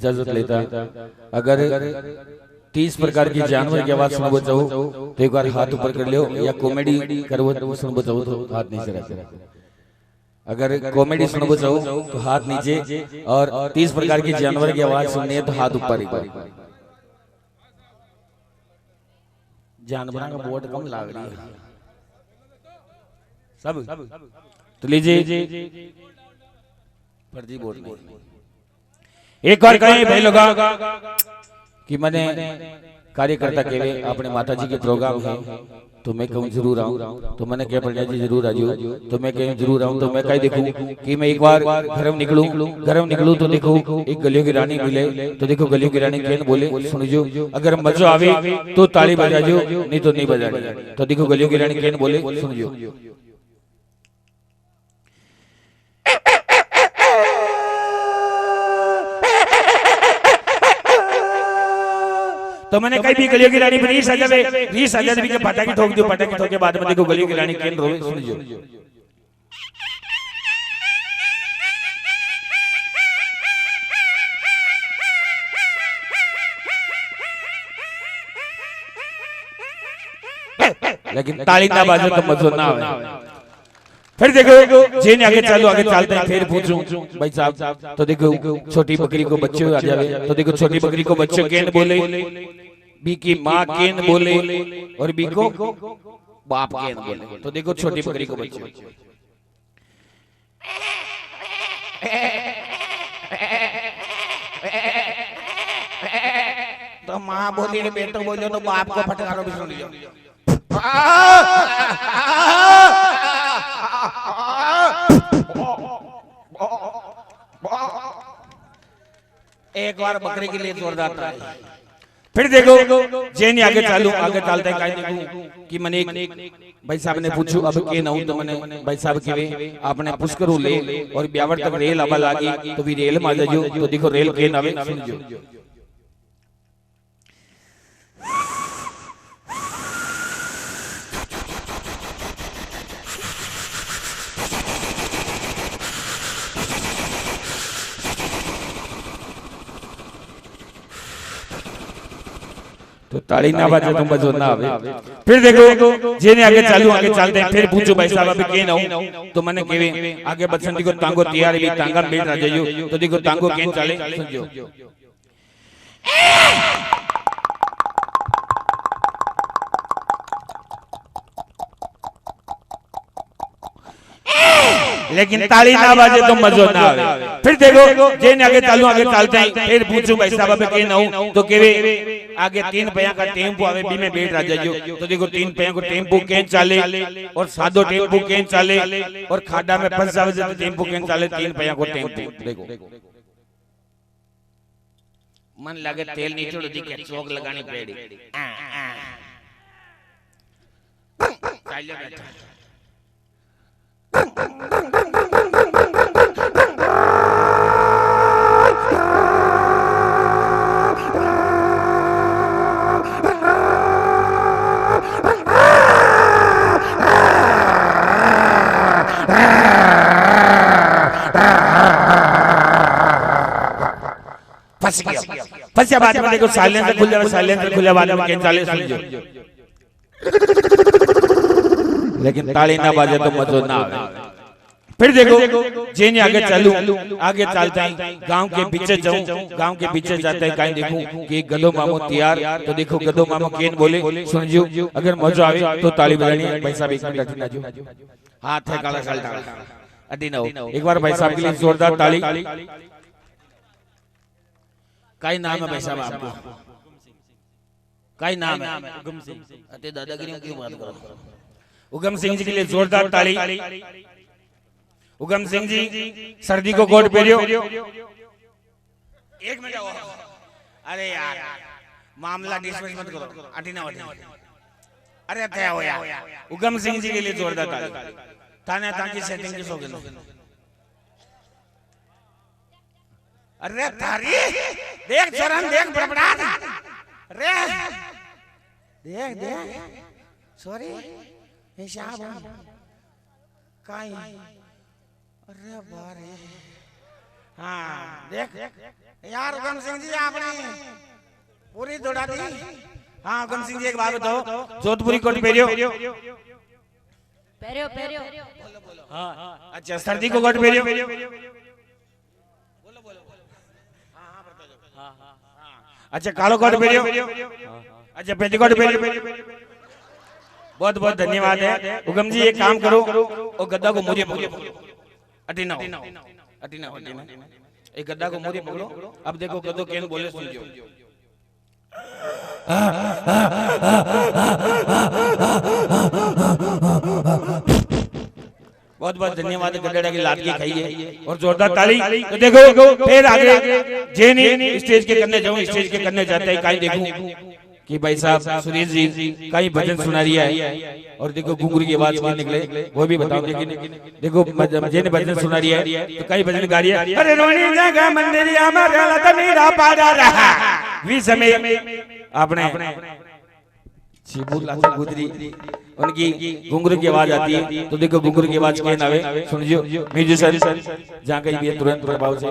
इजाजत लेता। अगर 30 प्रकार की जानवर की आवाज सुनबो चाहो तो एक बार हाथ ऊपर कर लो, या कॉमेडी करबो सुनबो चाहो तो हाथ नीचे रखो। अगर कॉमेडी सुनबो चाहो तो हाथ नीचे, और 30 प्रकार की जानवर की आवाज सुननी है तो हाथ ऊपर। जानवर का बोर्ड कम लाग रही है सब, तो लीजिए फर्जी बोर्ड नहीं। एक बार कहें भाई लोग कि मैंने कार्यकर्ता के अपने माता जी के प्रोग्राम है तो मैं कहूँ जरूर आऊँ, तो मैंने कहा पंडित जी जरूर आ जाओ, तो मैं कहूँ जरूर आऊँ। तो मैं कहीं देखूँ कि मैं एक बार घरम निकलूँ तो देखो एक गलियों की रानी मिले, तो देखो गलियों की रानी कहने बोले सुन जो, अगर मजा आवे तो ताली बजा जो, नहीं तो नहीं बजा। तो देखो गलियों की रानी कहने बोले सुन जो। तो मैंने कहीं भी गलियों की रानी बनी सजा भी के पटाखी ठोक दियो, पटाखी ठोके बाद में देखो गलियों की रानी केन रोवे सुन जो। लेकिन ताली ना बाजे तो मजो ना आवे। फिर देखो जेने आगे चलते हैं, फिर पूछूं भाई साहब तो देखो छोटी बकरी को बच्चे आ जावे, तो देखो छोटी बकरी को बच्चे केन बोले, बी की माँ केन बोले, और बी को बाप केन बोले। तो देखो छोटी बकरी को बच्चे, तो माँ बोली बेटो बोलो तो बाप को फटकारो भी सुन लियो। एक बार बकरी के लिए जोरदार था। फिर देखो जेनी आगे चलते हैं कि मैंने भाई साहब ने पूछू अब के ना तो मैंने भाई साहब के आपने पुष्कर ले और ब्यावर तक रेल अब लागी तो भी रेल में आ जाओ, तो देखो रेल के नावे सुन जो। तो ताली ना बाजे तो मजो ना आवे। फिर देखो जेने आगे चलते हैं, फिर पूछो भाई साहब अभी के ना हूं, तो मैंने केवे आगे बसंती को तांगो तैयार भी तांगा बैठ आ जाइयो, तो देखो तांगो केन चले सुनजो। लेकिन ताली ना बाजे तो मजो ना आवे। फिर देखो जेने आगे चलते हैं, फिर पूछूं भाई साहब अभी के ना हूं, तो केवे आगे 3 पैया का टेम्पो आवे बी में बैठ आ जाइयो, तो देखो 3 पैया को टेम्पो केन चले, और सादो टेम्पो केन चले, और खाड़ा में फंस जावे तो टेम्पो केन चले, 3 पैया को टेम्पो। देखो मन लगे तेल नहीं छोड़ दी के चौक लगानी पड़ी। चलिए बैठा फंस बात में देखो साइलेंसर खुले वाले में चाले सुन जो। लेकिन ताली ना बाजे तो मजो ना आवे। फिर देखो जेने आगे चलते हैं, गांव के पीछे जाऊं, गांव के पीछे जाते हैं कहीं देखूं कि गधो मामो तैयार, तो देखो गधो मामो केन बोले सुन जो, अगर मजो आवे तो ताली बजानी है। भाई साहब एक मिनट अटी ना जो, हाथ है काला साल अटी ना हो। एक बार भाई साहब के लिए जोरदार ताली। काय नाम है भाई साहब आपको? काय नाम है? उगम सिंह। अरे दादागिरी क्यों बात करो? उगम सिंह जी के लिए जोरदार ताली। उगम सिंह जी सर्दी को कोट पहनियो। एक मिनट अरे यार मामला डिस्कस मत करो, अटी ना अरे क्या हो यार। उगम सिंह जी के लिए जोरदार ताली। ताने ताकि सेटिंग किस हो गई? अरे थारी देख चरण देख बड़बड़ा रे देख सॉरी हिसाब काई अरे बारे हाँ देख यार उगम सिंह जी आपने पूरी दौड़ा दी। हाँ उगम सिंह जी एक बात बताओ, जोधपुरी कोट पहरियो पेरियो पेरियो हाँ अच्छा सर्दी को कोट पहरियो अच्छा कालो कोट पहरियो अच्छा पेटीकोट पहरियो। बहुत बहुत धन्यवाद है उगम जी। एक काम करो और गद्दा को मुझे पकड़ो, अटीना अटीना अटीना एक गद्दा को मुझे पकड़ो। अब देखो गद्दो केन बोले सुनियो। बहुत बहुत धन्यवाद गड्ढा की लात की खाई है और जोरदार ताली। तो देखो फिर आगे जेनी स्टेज के करने जाऊं, स्टेज के करने जाते ही कहीं देखूं कि भाई साहब सुनील जी कहीं भजन सुना रिया है और देखो घुंघरू की आवाज में निकले वो भी बताओ। लेकिन देखो जेने भजन सुना रिया है तो कहीं भजन गा रही है। अरे रोनी जगह मंदिर हमारा लता मेरा पाड़ा रहा वी समय आपने शिबुल लाल गुजरी उनकी घुंघरू की आवाज आती है। तो देखो घुंघरू की आवाज के नावे सुनियो म्यूजिशियन जहां कहीं भी तुरंत प्रभाव से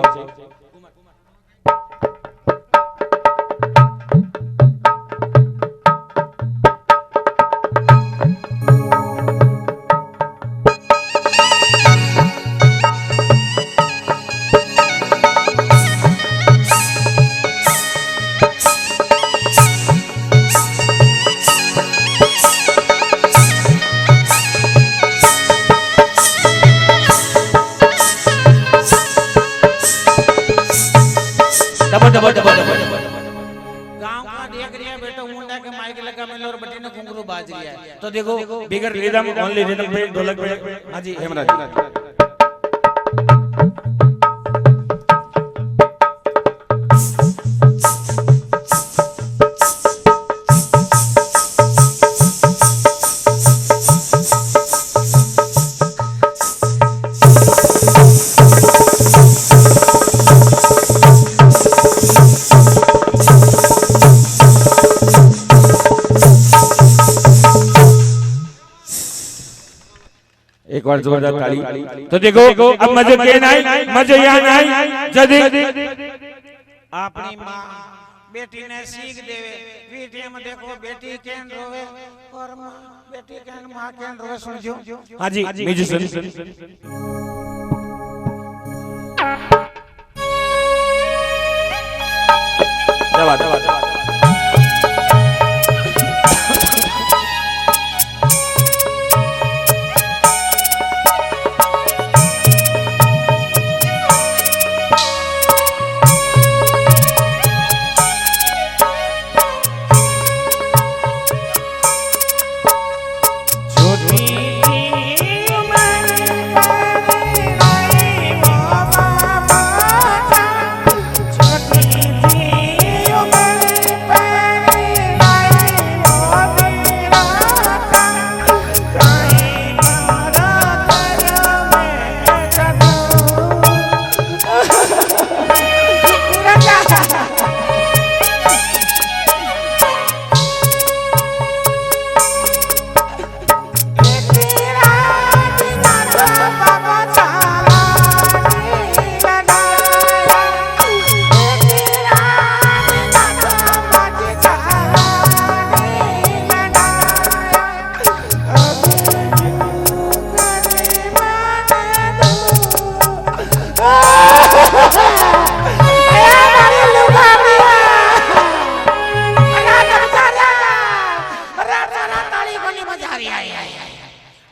गांव का देख रिया बेटा मुंडा के माइक लगा मिल और बटी ने घुंघरू बाज गया। तो देखो बिगर रिदम ओनली रिदम पे ढोलक पे हां जी हेमराज एक बार जोरदार ताली। तो देखो अब मजे के नहीं मजे यहाँ नहीं जदी अपनी माँ बेटी ने सीख देवे वीडियो में देखो बेटी केन रोवे और माँ बेटी केन माँ केन रोवे सुनजो। हाँ जी म्यूजिशियन दबा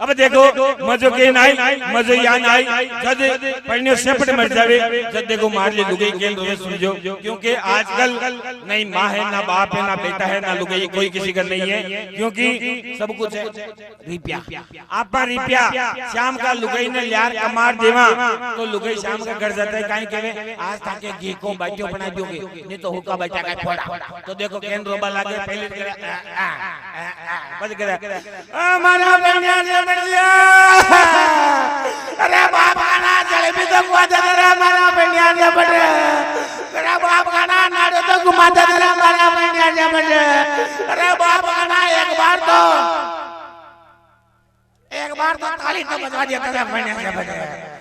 अब देखो मजो के नाई मजो या नाई जद पढ़ने सेपट मर जावे जद देखो मार ले लुगाई के रोवे सुनजो। क्योंकि आजकल नहीं माँ है ना बाप है ना बेटा है ना लुगाई कोई किसी का नहीं है। क्योंकि सब कुछ है रिपिया आपा रिपिया शाम का लुगाई ने यार का मार देवा तो लुगाई शाम का घर जाता है काई केवे आज ताके घी को बाटियो बना दोगे नहीं तो हुक्का बचा का फोड़ा। तो देखो केन रोबा लागे पहले करे बस करे हमारा बनिया ने बढ़िया अरे बाप खाना जलेबी तो घुमा दे रे हमारा बनिया ने बढ़े अरे बाप खाना नाड़े तो घुमा दे रे हमारा बनिया ने बढ़े अरे बाप खाना एक बार तो ताली तो बजा दिया तेरा बनिया ने बढ़े।